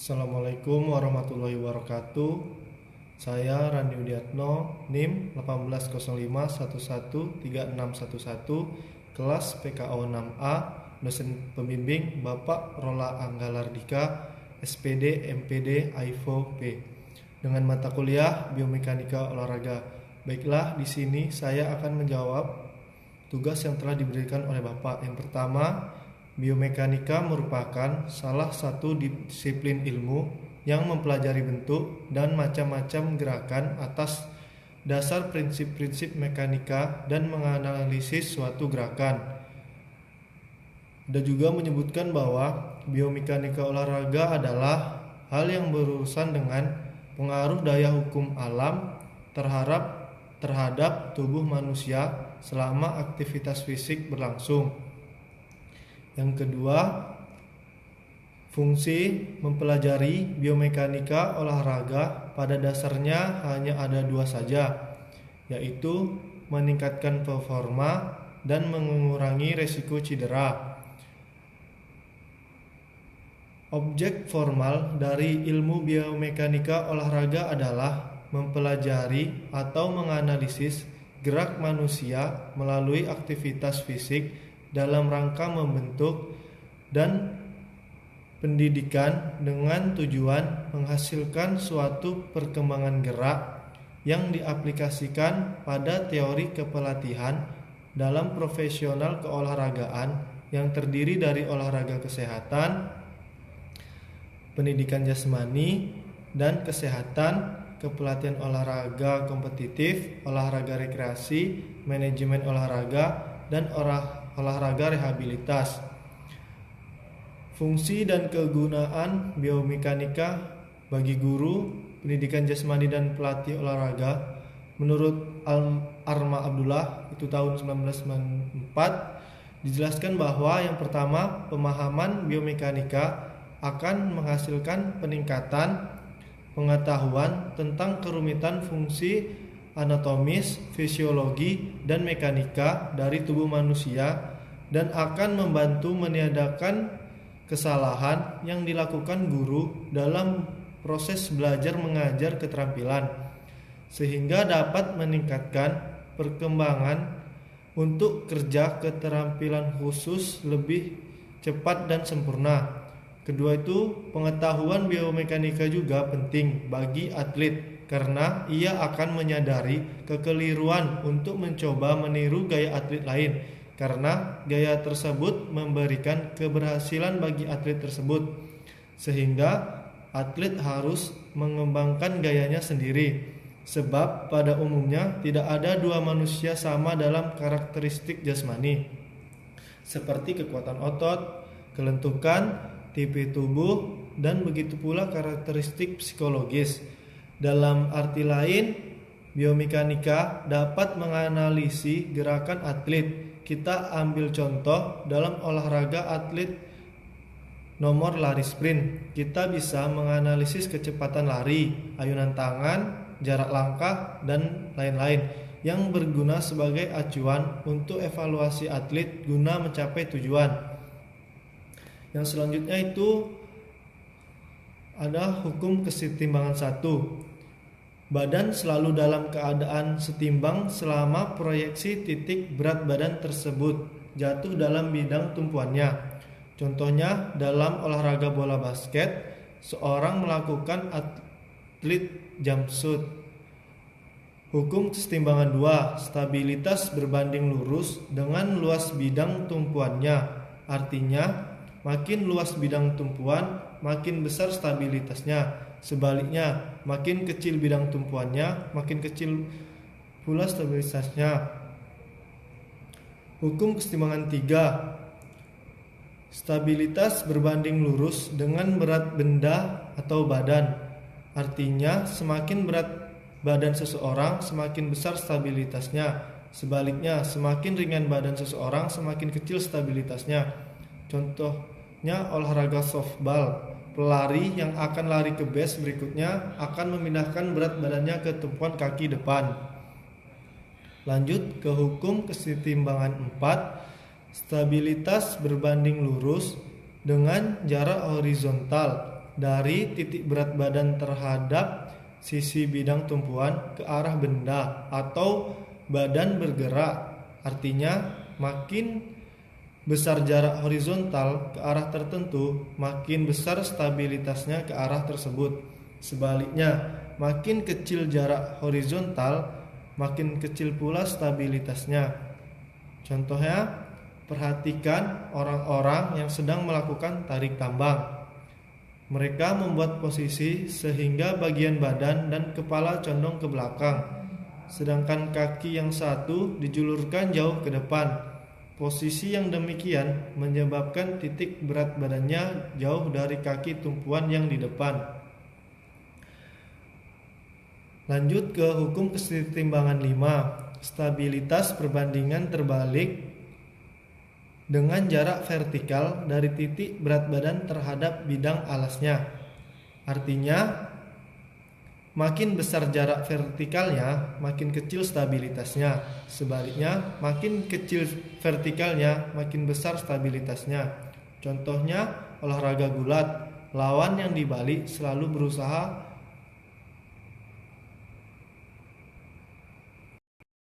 Assalamualaikum warahmatullahi wabarakatuh. Saya Randi Widiatno, NIM 1805113611, kelas PKO 6A, dosen pembimbing Bapak Rola Anggalardika, SPD MPD AIFO P, dengan mata kuliah Biomekanika Olahraga. Baiklah, di sini saya akan menjawab tugas yang telah diberikan oleh Bapak. Yang pertama, biomekanika merupakan salah satu disiplin ilmu yang mempelajari bentuk dan macam-macam gerakan atas dasar prinsip-prinsip mekanika dan menganalisis suatu gerakan. Ada juga menyebutkan bahwa biomekanika olahraga adalah hal yang berurusan dengan pengaruh daya hukum alam terhadap tubuh manusia selama aktivitas fisik berlangsung. Yang kedua, fungsi mempelajari biomekanika olahraga pada dasarnya hanya ada dua saja, yaitu meningkatkan performa dan mengurangi resiko cedera. Objek formal dari ilmu biomekanika olahraga adalah mempelajari atau menganalisis gerak manusia melalui aktivitas fisik dalam rangka membentuk dan pendidikan dengan tujuan menghasilkan suatu perkembangan gerak yang diaplikasikan pada teori kepelatihan dalam profesional keolahragaan yang terdiri dari olahraga kesehatan, pendidikan jasmani dan kesehatan, kepelatihan olahraga kompetitif, olahraga rekreasi, manajemen olahraga, dan olahraga rehabilitas. Fungsi dan kegunaan biomekanika bagi guru, pendidikan jasmani dan pelatih olahraga menurut Arma Abdullah itu tahun 1994 dijelaskan bahwa yang pertama, pemahaman biomekanika akan menghasilkan peningkatan pengetahuan tentang kerumitan fungsi anatomis, fisiologi, dan mekanika dari tubuh manusia dan akan membantu meniadakan kesalahan yang dilakukan guru dalam proses belajar mengajar keterampilan, sehingga dapat meningkatkan perkembangan untuk kerja keterampilan khusus lebih cepat dan sempurna. Kedua itu, pengetahuan biomekanika juga penting bagi atlet karena ia akan menyadari kekeliruan untuk mencoba meniru gaya atlet lain, karena gaya tersebut memberikan keberhasilan bagi atlet tersebut, sehingga atlet harus mengembangkan gayanya sendiri. Sebab pada umumnya tidak ada dua manusia sama dalam karakteristik jasmani, seperti kekuatan otot, kelentukan, tipe tubuh, dan begitu pula karakteristik psikologis. Dalam arti lain, biomekanika dapat menganalisis gerakan atlet. Kita ambil contoh dalam olahraga atlet nomor lari sprint. Kita bisa menganalisis kecepatan lari, ayunan tangan, jarak langkah, dan lain-lain yang berguna sebagai acuan untuk evaluasi atlet guna mencapai tujuan. Yang selanjutnya itu ada hukum kesetimbangan 1. Badan selalu dalam keadaan setimbang selama proyeksi titik berat badan tersebut jatuh dalam bidang tumpuannya. Contohnya dalam olahraga bola basket, seorang melakukan atlet jump shoot. Hukum kesetimbangan 2. Stabilitas berbanding lurus dengan luas bidang tumpuannya. Artinya, makin luas bidang tumpuan, makin besar stabilitasnya. Sebaliknya, makin kecil bidang tumpuannya, makin kecil pula stabilitasnya. Hukum kesetimbangan 3. Stabilitas berbanding lurus dengan berat benda atau badan. Artinya, semakin berat badan seseorang, semakin besar stabilitasnya. Sebaliknya, semakin ringan badan seseorang, semakin kecil stabilitasnya. Contohnya olahraga softball. Pelari yang akan lari ke base berikutnya akan memindahkan berat badannya ke tumpuan kaki depan. Lanjut ke hukum kesetimbangan 4. Stabilitas berbanding lurus dengan jarak horizontal. dari titik berat badan terhadap sisi bidang tumpuan ke arah benda atau badan bergerak. Artinya, makin besar jarak horizontal ke arah tertentu, makin besar stabilitasnya ke arah tersebut. Sebaliknya, makin kecil jarak horizontal, makin kecil pula stabilitasnya. Contohnya, perhatikan orang-orang yang sedang melakukan tarik tambang. Mereka membuat posisi sehingga bagian badan dan kepala condong ke belakang, sedangkan kaki yang satu dijulurkan jauh ke depan. Posisi yang demikian menyebabkan titik berat badannya jauh dari kaki tumpuan yang di depan. Lanjut ke hukum kesetimbangan 5. Stabilitas perbandingan terbalik dengan jarak vertikal dari titik berat badan terhadap bidang alasnya. Artinya, makin besar jarak vertikalnya, makin kecil stabilitasnya. Sebaliknya, makin kecil vertikalnya, makin besar stabilitasnya. Contohnya, olahraga gulat. Lawan yang dibalik selalu berusaha